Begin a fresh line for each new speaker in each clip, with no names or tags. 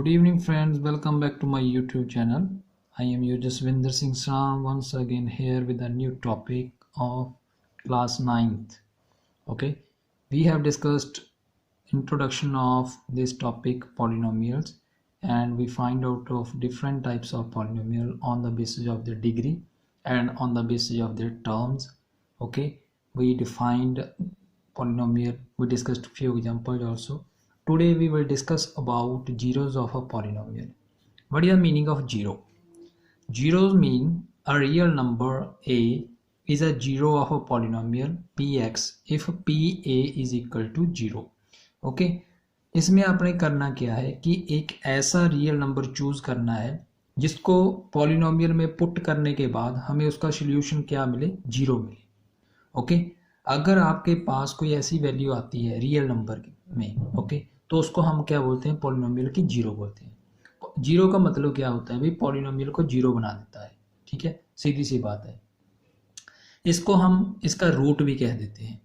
Good evening friends, welcome back to my YouTube channel. I am your Jaswinder Singh Sam once again here with a new topic of class 9th. Okay, we have discussed introduction of this topic polynomials, and we find out of different types of polynomial on the basis of their degree and on the basis of their terms. Okay, we defined polynomial, we discussed few examples also. Today we will discuss about zeros of a polynomial. What is the meaning of zero? Zeros mean a real number a is a zero of a polynomial px if pa is equal to 0. Okay, इसमें आपने करना क्या है कि एक ऐसा real number choose करना है जिसको पॉलिनोमियल में पुट करने के बाद हमें उसका सॉल्यूशन क्या मिले, 0 मिले. ओके, अगर आपके पास कोई ऐसी वैल्यू आती है रियल नंबर में, ओके, तो उसको हम क्या बोलते हैं, पॉलिनोमियल की 0 बोलते हैं. 0 का मतलब क्या होता है भाई, पॉलिनोमियल को 0 बना देता है. ठीक है, सीधी सी बात है. इसको हम इसका रूट भी कह देते हैं,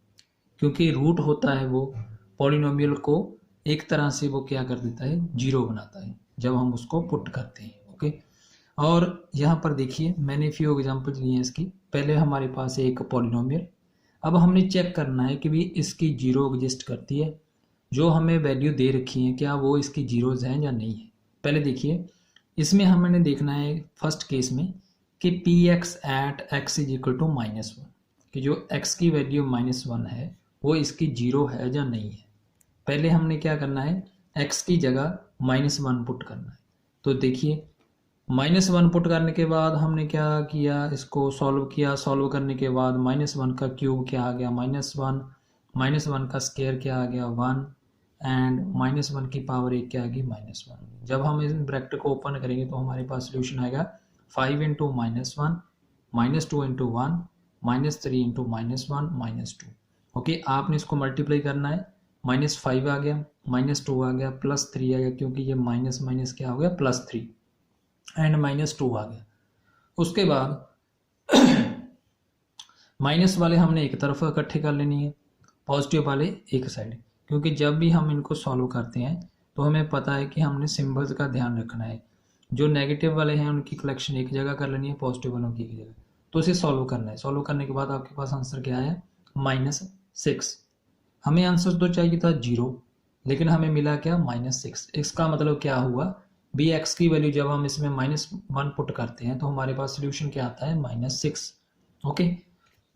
क्योंकि रूट होता है वो पॉलिनोमियल को एक तरह से वो क्या कर देता है, 0 बनाता है जब हम उसको पुट करते हैं. ओके, और यहाँ पर देखिए मैंने फ्यू एग्जांपल्स लिए हैं इसकी. पहले हमारे पास है एक पॉलिनोमियल. अब हमने चेक करना है कि भी इसकी 0 एग्जिस्ट करती है. जो हमें वैल्यू दे रखी है क्या वो इसकी जीरोज हैं या नहीं है. पहले देखिए इसमें हमने देखना है फर्स्ट केस में कि p x at x is equal to -1, कि जो x की वैल्यू -1 है वो इसकी 0 है या नहीं है. पहले हमने क्या करना है, x की जगह -1 पुट करना है. तो देखिए -1 पुट करने के बाद हमने क्या किया, इसको सॉल्व किया. सॉल्व करने के बाद -1 का क्यूब क्या आ गया, -1 का स्क्वायर क्या आ गया, 1, एंड -1 की पावर 1 क्या आ गई, -1. जब हम इस ब्रैकेट को ओपन करेंगे तो हमारे पास सोल्यूशन आएगा 5 इंटू -1, -2 इंटू 1, -3 इंटू -1, -2. ओके, आपने इसको मल्टीप्लाई करना है. -5 आ गया, -2 आ गया, +3 आ गया, क्योंकि ये माइनस माइनस क्या हो गया, +3, एंड -2 आ गया. उसके बाद माइनस वाले हमने एक तरफ इकट्ठे कर लेनी है, पॉजिटिव वाले एक साइड, क्योंकि जब भी हम इनको सॉल्व करते हैं तो हमें पता है कि हमने सिंबल्स का ध्यान रखना है. जो नेगेटिव वाले हैं उनकी कलेक्शन एक जगह कर लेनी है, पॉजिटिव वालों की एक जगह. तो इसे सॉल्व करना है. सॉल्व करने के बाद आपके पास आंसर क्या है, -6. हमें आंसर तो चाहिए था 0, लेकिन हमें मिला क्या, -6. इसका मतलब क्या हुआ, बी एक्स की वैल्यू जब हम इसमें -1 पुट करते हैं तो हमारे पास सोल्यूशन क्या आता है, -6. ओके,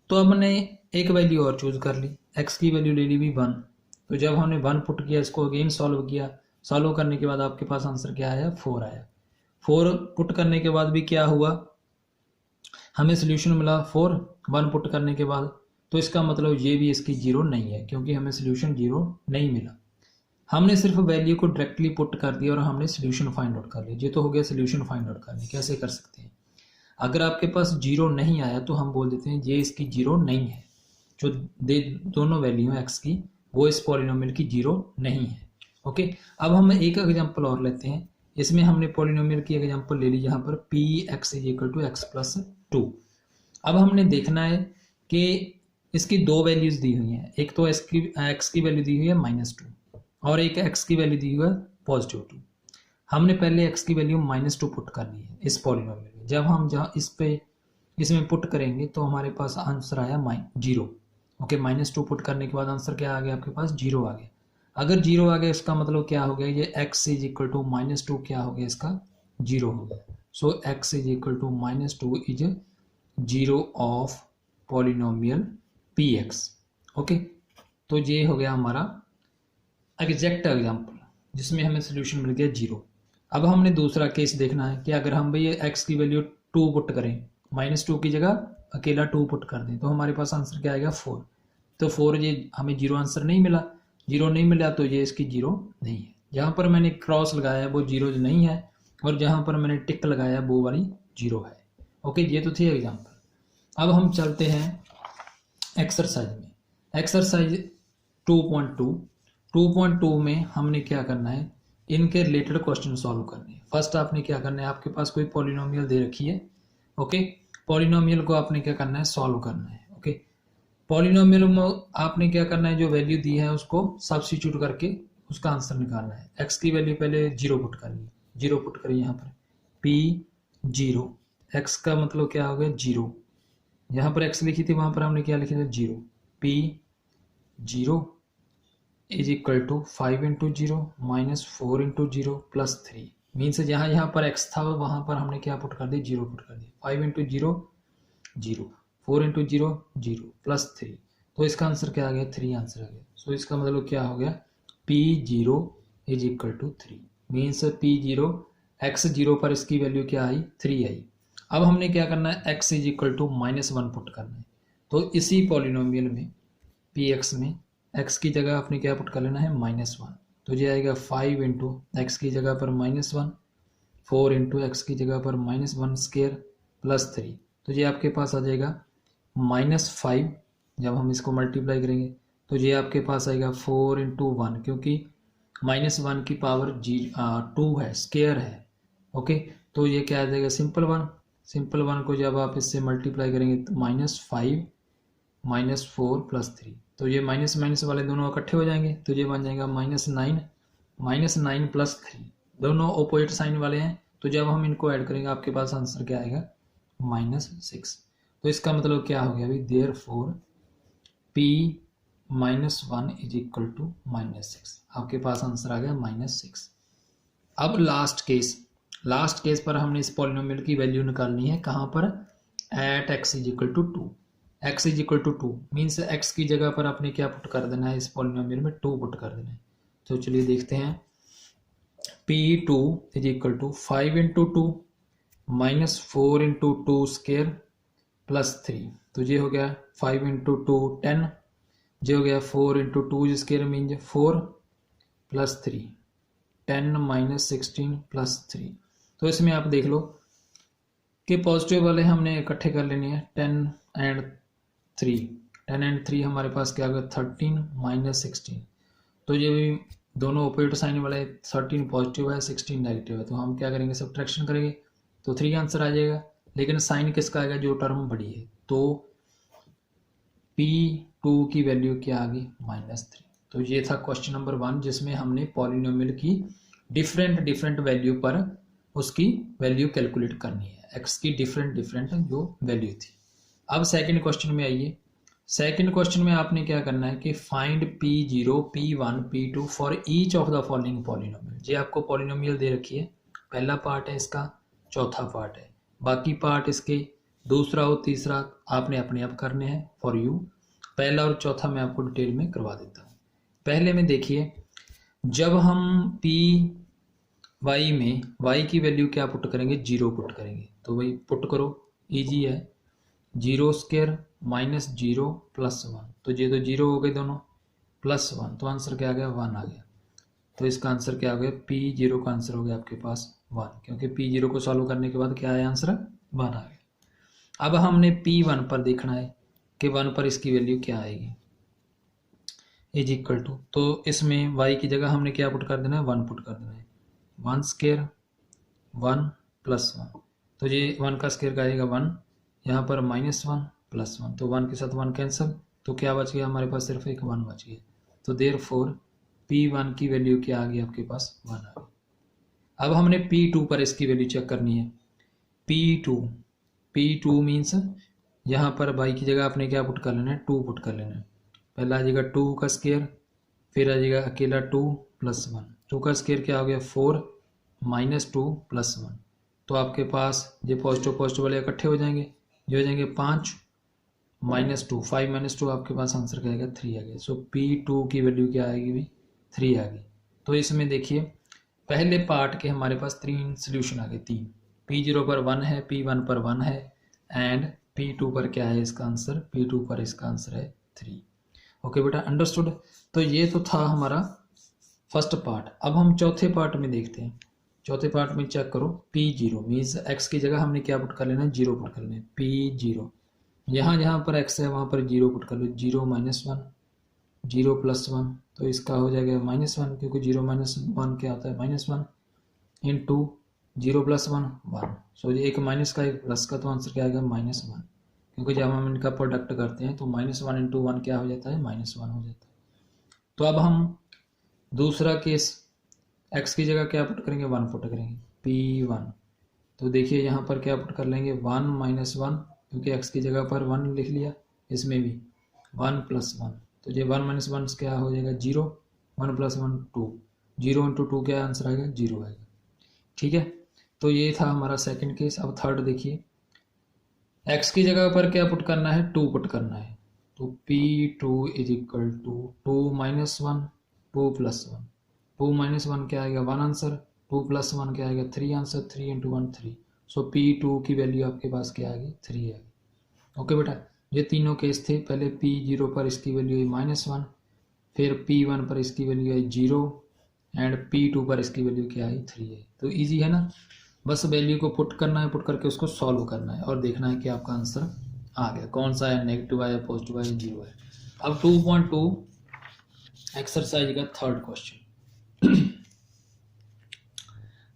तो अब हमने एक वैल्यू और चूज कर ली, x की वैल्यू ले ली भी 1. तो जब हमने 1 पुट किया, इसको अगेन सॉल्व किया. सॉल्व करने के बाद आपके पास आंसर क्या आया, 4 आया. 4 पुट करने के बाद भी क्या हुआ, हमें सोल्यूशन मिला 4, 1 पुट करने के बाद. तो इसका मतलब ये भी इसकी 0 नहीं है, क्योंकि हमें सोल्यूशन 0 नहीं मिला. हमने सिर्फ वैल्यू को डायरेक्टली पुट कर दिया और हमने सोल्यूशन फाइंड आउट कर लिया. ये तो हो गया सोल्यूशन फाइंड आउट करने. कैसे कर सकते हैं, अगर आपके पास 0 नहीं आया तो हम बोल देते हैं ये इसकी 0 नहीं है. जो दोनों वैल्यू है x की वो इस पॉलिनोमियल की 0 नहीं है. ओके, अब हम एक एग्जांपल और लेते हैं. इसमें हमने पॉलिनोमियल की एग्जांपल ले ली यहाँ पर p x is equal to x + 2. अब हमने देखना है कि इसकी 2 वैल्यूज दी हुई हैं. एक तो x की वैल्यू दी हुई है -2 और एक x की वैल्यू दी हुई है +2. हमने पहले x की वैल्यू -2 पुट करनी है इस पॉलिनोमियल में. जब हम जहाँ इसमें पुट करेंगे तो हमारे पास आंसर आया 0. ओके, -2 पुट करने के बाद आंसर क्या आ गया, आपके पास 0 आ गया. अगर 0 आ गया इसका मतलब क्या हो गया, ये x इज इक्वल टू -2 क्या हो गया, इसका 0 हो गया. So x is equal to -2 is 0 of polynomial px. Okay, तो ये हो गया हमारा एग्जैक्ट एग्जांपल जिसमें हमें सोल्यूशन मिल गया 0. अब हमने दूसरा केस देखना है कि अगर हम भाई x की वैल्यू 2 पुट करें, -2 की जगह अकेला 2 पुट कर दें, तो हमारे पास आंसर क्या आएगा, 4. तो 4, ये हमें 0 आंसर नहीं मिला. 0 नहीं मिला तो ये इसकी 0 नहीं है. जहाँ पर मैंने क्रॉस लगाया है वो 0 नहीं है, और जहाँ पर मैंने टिक लगाया वो वाली 0 है. ओके, ये तो थी एग्जाम्पल. अब हम चलते हैं एक्सरसाइज में. एक्सरसाइज 2.2 में हमने क्या करना है, इनके रिलेटेड क्वेश्चन सॉल्व करने हैं. फर्स्ट आपने क्या करना है, आपके पास कोई पॉलिनोमियल दे रखी है. ओके, पॉलिनोमियल को आपने क्या करना है, सॉल्व करना है. ओके, पॉलिनोमियल में आपने क्या करना है, जो वैल्यू दी है उसको सब्स्टिट्यूट करके उसका आंसर निकालना है. x की वैल्यू पहले 0 पुट करनी है. जीरो पुट करिए यहाँ पर, P0, x का मतलब क्या हो गया 0, यहाँ पर x लिखी थी वहाँ पर हमने क्या लिखा था 0, P0 is equal to 5 into 0 minus 4 into 0 plus 3, means जहाँ यहाँ पर x था वहाँ पर हमने क्या पुट कर दिया 0 पुट कर दिया, 5 इंटू 0 0, 4 इंटू 0 0 प्लस 3, तो इसका आंसर क्या आ गया 3 आंसर आ गया। सो इसका मतलब क्या हो गया P0 is equal to 3, means P0 x0 पर इसकी वैल्यू क्या आई 3 आई। अब हमने क्या करना है x is equal to -1 put करना है, तो इसी पॉलिनोमियल में Px में x की जगह आपने क्या पुट कर लेना है -1, तो ये आएगा 5 इंटू एक्स की जगह पर -1, 4 इंटू एक्स की जगह पर -1 स्क्वायर प्लस 3, तो ये आपके पास आ जाएगा -5, जब हम इसको मल्टीप्लाई करेंगे तो ये आपके पास आएगा 4 इंटू 1, क्योंकि -1 की पावर 2 है, स्क्वायर है। ओके, तो ये क्या आ जाएगा सिंपल वन को जब आप इससे मल्टीप्लाई करेंगे तो -5 -4 प्लस 3, तो ये माइनस माइनस वाले दोनों इकट्ठे हो जाएंगे, तो ये बन जाएगा -9 प्लस 3, दोनों ऑपोजिट साइन वाले हैं, तो जब हम इनको ऐड करेंगे आपके पास आंसर क्या आएगा -6। तो इसका मतलब क्या हो गया अभी, therefore P-1 is equal to -6, आपके पास आंसर आ गया -6। अब लास्ट केस पर हमने इस पॉलिनोमियल की वैल्यू निकालनी है, कहाँ पर, at x is equal to 2, x is equal to 2 means x की जगह पर आपने क्या पुट कर देना है, इस पॉलिनोमियल में 2 पुट कर देना है। तो चलिए देखते हैं, P2 is equal to 5 into 2 minus 4 into 2 square plus 3, तो ये हो गया 5 इंटू 2 10, ये हो गया 4 into 2 square mean 4 plus 3, 10 minus 16 plus 3। तो इसमें आप देख लो कि पॉजिटिव वाले हमने इकट्ठे कर लेने हैं, 10 एंड 3 हमारे पास क्या होगा 13 माइनस 16, तो ये भी दोनों ऑपोजिट साइन वाले, 13 पॉजिटिव है 16 नेगेटिव है, तो हम क्या करेंगे सब्ट्रैक्शन करेंगे तो 3 आंसर आ जाएगा, लेकिन साइन किसका आएगा जो टर्म बड़ी है, तो P2 की वैल्यू क्या आ गई -3। तो ये था क्वेश्चन नंबर 1, जिसमें हमने पॉलिनोमियल की डिफरेंट वैल्यू पर उसकी वैल्यू कैलकुलेट करनी है, x की डिफरेंट जो वैल्यू थी। अब सेकंड क्वेश्चन में आइए, सेकंड क्वेश्चन में आपने क्या करना है कि find P0 P1 P2 for each of the following polynomial. ये आपको पॉलिनोमियल दे रखी है, पहला पार्ट है इसका, चौथा पार्ट है, बाकी पार्ट इसके दूसरा और तीसरा आपने अपने आप करने हैं फॉर यू, पहला और चौथा मैं आपको डिटेल में करवा देता हूँ। पहले में देखिए, जब हम y में y की वैल्यू क्या पुट करेंगे 0 पुट करेंगे, तो वही पुट करो, इजी है, 0 स्क्वायर माइनस 0 प्लस 1, तो ये तो 0 हो गए दोनों, प्लस 1, तो आंसर क्या आ गया 1 आ गया। तो इसका आंसर क्या हो गया, P0 का आंसर हो गया आपके पास 1, क्योंकि P0 को सॉल्व करने के बाद क्या है आंसर 1 आ गया। अब हमने P1 पर देखना है कि 1 पर इसकी वैल्यू क्या आएगी, इज इक्वल टू, तो इसमें y की जगह हमने क्या पुट कर देना है 1 पुट कर देना है, 1 स्क्वायर 1 प्लस 1, तो ये 1 का स्क्वायर का आएगा 1, यहाँ पर -1 प्लस 1, तो 1 के साथ 1 कैंसिल, तो क्या बच गया हमारे पास सिर्फ एक 1 बच गया, तो देयरफॉर P1 की वैल्यू क्या आ गई आपके पास 1 आ गई। अब हमने P2 पर इसकी वैल्यू चेक करनी है, P2 मीन्स यहाँ पर y की जगह आपने क्या पुट कर लेना है 2 पुट कर लेना है, पहला आ जाएगा 2 का स्क्वायर, फिर आ जाएगा अकेला 2 प्लस 1, 2 का स्क्वायर क्या हो गया 4 माइनस 2 प्लस 1, तो आपके पास ये पॉजिटिव वाले इकट्ठे हो जाएंगे, ये हो जाएंगे 5 माइनस 2, 5 माइनस 2, आपके पास आंसर क्या आएगा 3 आ गया। सो P2 की वैल्यू क्या आएगी भी 3 आ गई। तो इसमें देखिए पहले पार्ट के हमारे पास 3 सोल्यूशन आ गए, 3, P0 पर 1 है, P1 पर 1 है एंड P2 पर क्या है इसका आंसर, P2 पर इसका आंसर है 3। ओके बेटा, अंडरस्टूड। तो ये तो था हमारा फर्स्ट पार्ट। अब हम चौथे पार्ट में देखते हैं, चौथे पार्ट में चेक करो, P0 मीन्स x की जगह हमने क्या पुट कर लेना है 0 पुट कर लेना है, P0 यहाँ जहाँ पर x है वहाँ पर 0 पुट कर लो, 0 माइनस 1 0 प्लस 1, तो इसका हो जाएगा -1, क्योंकि 0 माइनस 1 क्या होता है -1 इंटू 0 प्लस 1 1, सो ये एक माइनस का एक प्लस का, तो आंसर क्या आएगा -1, क्योंकि जब हम इनका प्रोडक्ट करते हैं तो -1 इंटू 1 क्या हो जाता है -1 हो जाता है। तो अब हम दूसरा केस x की जगह क्या पुट करेंगे, 1 पुट करेंगे, p1। तो देखिए यहाँ पर क्या पुट कर लेंगे, 1 माइनस 1, क्योंकि x की जगह पर 1 लिख लिया, इसमें भी 1 प्लस 1, तो ये 1 माइनस 1 क्या हो जाएगा, 0, 1 प्लस 1 2, 0 इंटू 2 क्या आंसर आएगा, 0 आएगा। ठीक है, तो ये था हमारा सेकंड केस। अब थर्ड देखिए, x की जगह पर क्या पुट करना है, 2 पुट करना है, तो p2 is equal to 2 minus 1 2 plus 1, 2 minus 1 क्या आएगा, 1 आंसर, 2 प्लस 1 क्या आएगा, 3 आंसर, 3 इंटू 1 3। सो p2 की वैल्यू आपके पास क्या आएगी, 3 आएगी। ओके बेटा, ये तीनों केस थे। पहले p0 पर इसकी वैल्यू आई -1, फिर p1 पर इसकी वैल्यू आई 0 एंड p2 पर इसकी वैल्यू क्या आई, 3 है। तो इजी है ना, बस वैल्यू को पुट करना है, पुट करके उसको सॉल्व करना है और देखना है कि आपका आंसर आ गया, कौन सा है, नेगेटिव है, पॉजिटिव है, 0 है। अब 2.2 एक्सरसाइज का थर्ड क्वेश्चन।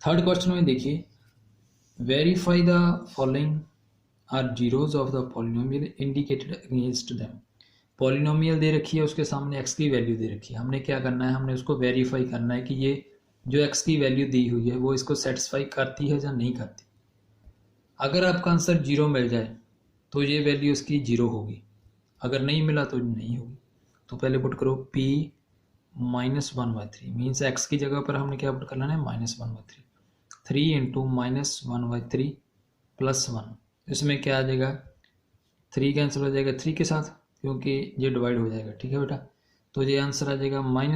थर्ड क्वेश्चन में देखिए, verify the following are zeros of the polynomial indicated against them. Polynomial दे रखी है, उसके सामने एक्स की वैल्यू दे रखी है, हमने क्या करना है, हमने उसको वेरीफाई करना है कि ये जो एक्स की वैल्यू दी हुई है वो इसको सेटिस्फाई करती है या नहीं करती। अगर आपका आंसर 0 मिल जाए तो ये वैल्यू इसकी 0 होगी, अगर नहीं मिला तो नहीं होगी। तो पहले पुट करो p -1/3, मीन्स एक्स की जगह पर हमने क्या पुट कर लेना है, -1/3, 3 इंटू -1/3 प्लस 1, इसमें क्या आ जाएगा, 3 कैंसिल हो जाएगा 3 के साथ, क्योंकि ये डिवाइड हो जाएगा। ठीक है बेटा, तो ये आंसर आ जाएगा -1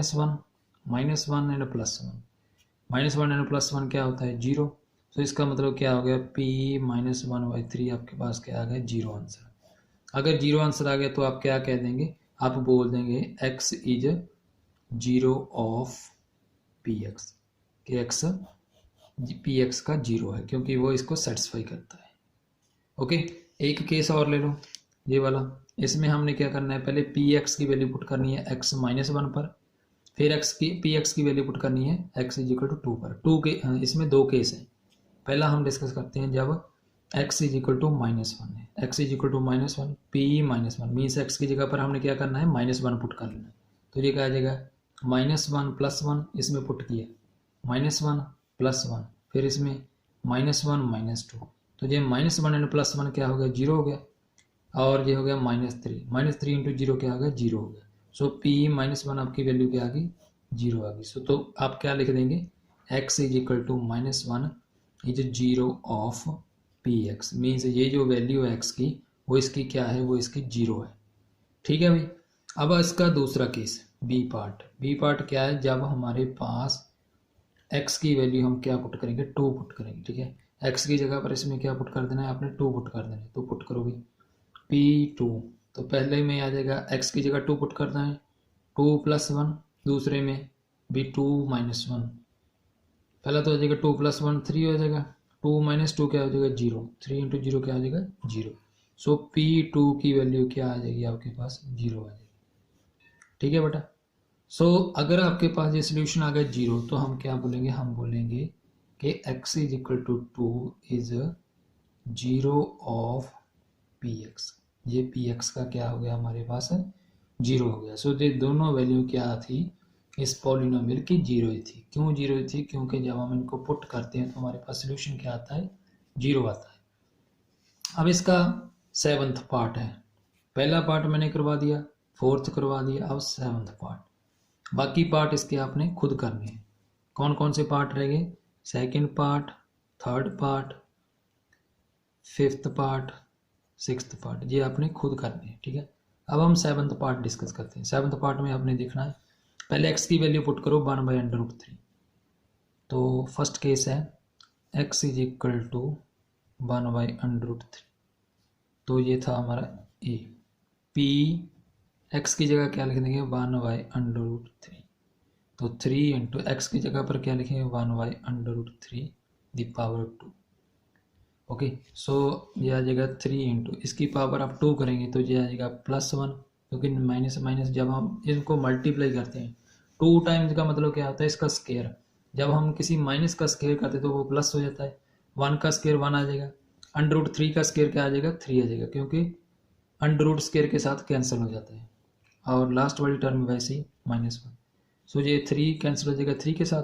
एंड +1, -1 एंड +1 क्या होता है, 0। तो इसका मतलब क्या हो गया, p -1/3 आपके पास क्या आ गया, 0 आंसर। अगर 0 आंसर आ गया तो आप क्या कह देंगे, आप बोल देंगे x इज 0 ऑफ px, कि x px का 0 है, क्योंकि वो इसको सेटिस्फाई करता है। ओके, एक केस और ले लो, ये वाला। इसमें हमने क्या करना है, पहले px की वैल्यू पुट करनी है x -1 पर, फिर px की वैल्यू पुट करनी है x इज इक्वल टू 2 पर। 2 के इसमें 2 केस हैं। पहला हम डिस्कस करते हैं जब x इज इक्वल टू -1 है, x is equal to -1, p -1 means x की जगह पर हमने क्या करना है, -1 पुट कर लेना है। तो ये क्या आ जाएगा, -1 + 1, इसमें पुट किया -1 + 1, फिर इसमें -1 -2, तो ये -1 एंड +1 क्या हो गया, 0 हो गया, और ये हो गया -3 इंटू 0 क्या हो गया, 0 हो गया। सो p -1 आपकी वैल्यू क्या आ गई, 0 आ गई। सो तो आप क्या लिख देंगे, x is equal to -1 is 0 of px, मीन्स ये जो वैल्यू है x की, वो इसकी क्या है, वो इसकी 0 है। ठीक है भाई। अब इसका दूसरा केस बी पार्ट क्या है, जब हमारे पास x की वैल्यू हम क्या पुट करेंगे, 2 पुट करेंगे। ठीक है, x की जगह पर इसमें क्या पुट कर देना है, आपने 2 पुट कर देना है। तो पुट करोगे p2, तो पहले में आ जाएगा x की जगह 2 पुट करना है, 2 + 1, दूसरे में भी 2 - 1, पहला तो आ जाएगा 2 + 1 3 हो जाएगा, 2 - 2 क्या हो जाएगा, 0, 3 इंटू 0 क्या हो जाएगा, 0। सो p2 की वैल्यू क्या आ जाएगी आपके पास, 0 आ जाएगी। ठीक है बेटा। सो अगर आपके पास ये सोल्यूशन आ गया 0, तो हम क्या बोलेंगे, हम बोलेंगे कि x is equal to 2 is 0 of px, ये px का क्या हो गया हमारे पास, 0 हो गया। सो ये दोनों वैल्यू क्या थी, इस पॉलिनोमियल की 0 ही थी। क्यों 0 थी, क्योंकि जब हम इनको पुट करते हैं तो हमारे पास सोल्यूशन क्या आता है, 0 आता है। अब इसका 7th पार्ट है, पहला पार्ट मैंने करवा दिया, 4th करवा दिया, अब 7th पार्ट। बाकी पार्ट इसके आपने खुद करने हैं। कौन कौन से पार्ट रह गए, 2nd part, 3rd part, 5th part, 6th part, ये आपने खुद करने हैं। ठीक है, अब हम 7th पार्ट डिस्कस करते हैं। 7th पार्ट में आपने देखना है, पहले x की वैल्यू पुट करो 1/√3। तो फर्स्ट केस है x इज इक्वल टू 1/√3, तो ये था हमारा a। p x की जगह क्या लिख देंगे, 1/√3, तो 3 इंटू x की जगह पर क्या लिखेंगे, 1/√3 द पावर 2। ओके, सो ये आ जाएगा 3 इंटू इसकी पावर आप 2 करेंगे तो ये आ जाएगा +1, क्योंकि माइनस माइनस जब हम इसको मल्टीप्लाई करते हैं 2 टाइम्स का मतलब क्या होता है, इसका स्केयर। जब हम किसी माइनस का स्केयर करते हैं तो वो प्लस हो जाता है, 1 का स्केयर 1 आ जाएगा, √3 का स्केयर क्या आ जाएगा, 3 आ जाएगा, क्योंकि अंडर स्केयर के साथ कैंसिल हो जाता है, और लास्ट वाली टर्म वैसे ही -1। सो ये 3 कैंसिल हो जाएगा 3 के साथ,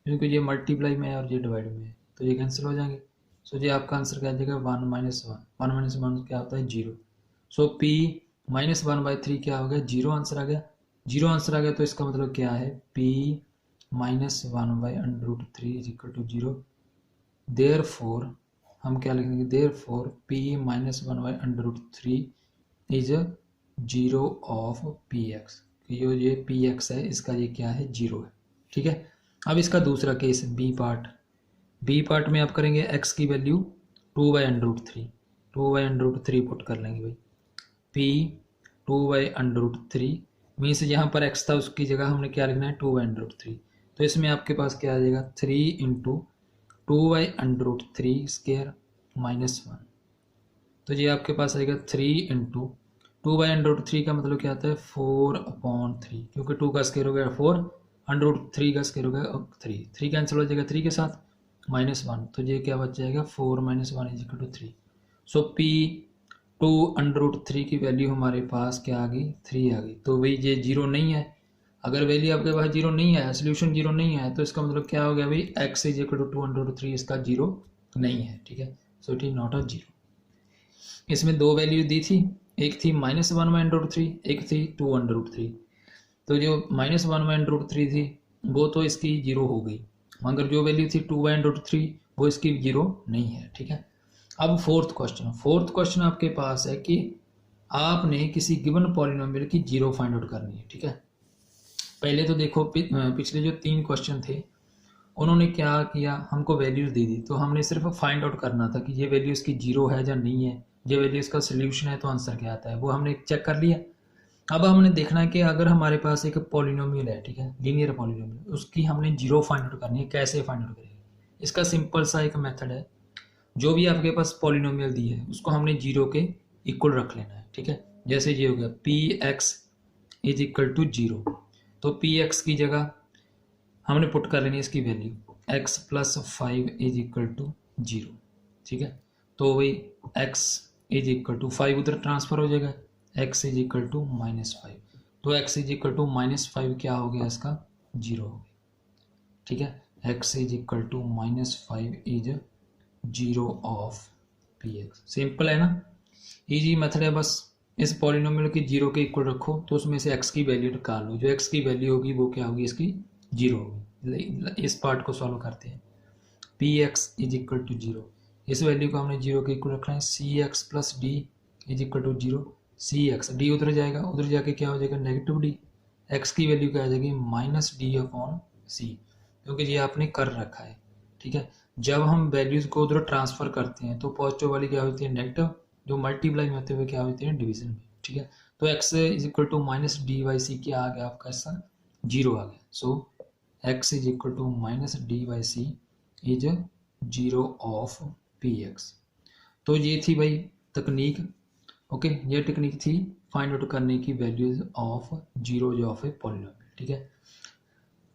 क्योंकि ये मल्टीप्लाई में है और ये डिवाइड में है, तो ये कैंसिल हो जाएंगे। सो ये आपका आंसर क्या आ जाएगा 1 माइनस 1 क्या होता है 0। सो p माइनस 1/3 क्या हो गया 0 आंसर आ गया। 0 आंसर आ गया तो इसका मतलब क्या है p minus 1/√3 is equal to 0। Therefore हम क्या लिखेंगे, therefore p minus 1/√3 is 0 of px। ये px है इसका ये क्या है 0 है। ठीक है, अब इसका दूसरा केस बी पार्ट में आप करेंगे x की वैल्यू 2/√3 पुट कर लेंगे भाई। p 2/√3 मीन्स यहाँ पर x था उसकी जगह हमने क्या लिखना है 2/√3। तो इसमें आपके पास क्या आ जाएगा 3 इंटू 2/√3 स्क्वायर माइनस 1। तो ये आपके पास आएगा 3 इंटू 2/√3 का मतलब क्या आता है 4/3, क्योंकि 2 का स्क्वायर हो गया 4, √3 का स्क्वायर हो गया 3 कैंसिल हो जाएगा 3 के साथ -1। तो ये क्या बच जाएगा 4 - 1 is equal to 3। So p 2/√3 की वैल्यू हमारे पास क्या आ गई 3 आ गई। तो भाई ये 0 नहीं है। अगर वैल्यू आपके पास 0 नहीं है, सोल्यूशन 0 नहीं है, तो इसका मतलब क्या हो गया भाई x इज इक्वल टू 2/√3 इसका 0 नहीं है। ठीक है, so it is not a 0। इसमें दो वैल्यू दी थी, एक थी -1/√3, एक थी 2/√3। तो जो -1/√3 थी वो तो इसकी 0 हो गई, मगर जो वैल्यू थी 2/√3 वो इसकी 0 नहीं है। ठीक है, अब फोर्थ क्वेश्चन आपके पास है कि आपने किसी गिवन पॉलिनोमियल की 0 फाइंड आउट करनी है। ठीक है, पहले तो देखो पिछले जो 3 क्वेश्चन थे उन्होंने क्या किया, हमको वैल्यूज दे दी, तो हमने सिर्फ फाइंड आउट करना था कि ये वैल्यू इसकी 0 है या नहीं है, ये वैल्यू इसका सोल्यूशन है तो आंसर क्या आता है, वो हमने चेक कर लिया। अब हमने देखना है कि अगर हमारे पास एक पॉलिनोमियल है, ठीक है, लीनियर पॉलिनोमियल, उसकी हमने 0 फाइंड आउट करनी है। कैसे फाइंड आउट करेंगे, इसका सिंपल सा एक मेथड है, जो भी आपके पास पॉलिनोमियल दी है उसको हमने 0 के इक्वल रख लेना है। ठीक है, जैसे ये हो गया px इज इक्वल टू 0, तो px की जगह हमने पुट कर लेनी है इसकी value x + 5 is equal to 0। ठीक है, तो वही x इज इक्वल टू 5 उधर ट्रांसफर हो जाएगा, x इज इक्वल टू -5, तो x इज इक्वल टू -5 क्या हो गया इसका 0 हो गया। ठीक है, x is equal to -5 is 0 of px। Simple है ना, इजी मेथड है। बस इस पॉलिनोमियल की 0 के इक्वल रखो तो उसमें से x की वैल्यू निकाल लो, जो x की वैल्यू होगी वो क्या होगी इसकी 0 होगी। इस पार्ट को सॉल्व करते हैं, px इज इक्वल टू 0, इस वैल्यू को हमने 0 के इक्वल रखना है, cx plus d is equal to 0, cx d उधर जाएगा, उधर जाके क्या हो जाएगा नेगेटिव d, x की वैल्यू क्या आ जाएगी -d/c, क्योंकि ये आपने कर रखा है। ठीक है, जब हम वैल्यूज को उधर ट्रांसफर करते हैं तो पॉजिटिव वाली क्या होती है नेगेटिव, जो मल्टीप्लाई में होते हुए क्या होती है डिवीजन में। ठीक है, तो x is equal to -d/c क्या आ गया आपका इसका 0 आ गया। So x is equal to -d/c is 0 of px। तो ये थी भाई तकनीक। ओके, ये टेक्निक थी फाइंड आउट करने की वैल्यूज ऑफ 0 जो ऑफ ए पॉलिनोमियल। ठीक है,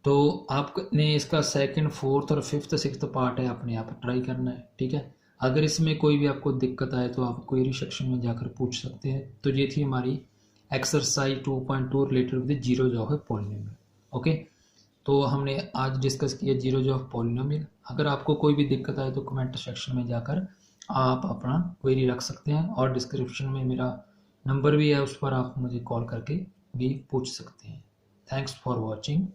तो आपने इसका सेकंड, फोर्थ और फिफ्थ, सिक्स्थ पार्ट है अपने आप ट्राई करना है। ठीक है, अगर इसमें कोई भी आपको दिक्कत आए तो आप क्वेरी सेक्शन में जाकर पूछ सकते हैं। तो ये थी हमारी exercise 2.2 related with zeros of a polynomial. Okay, तो हमने आज डिस्कस किया जीरोज ऑफ पॉलिनोमियल। अगर आपको कोई भी दिक्कत आए तो कमेंट सेक्शन में जाकर आप अपना क्वेरी रख सकते हैं, और डिस्क्रिप्शन में मेरा नंबर भी है, उस पर आप मुझे कॉल करके भी पूछ सकते हैं। Thanks for watching.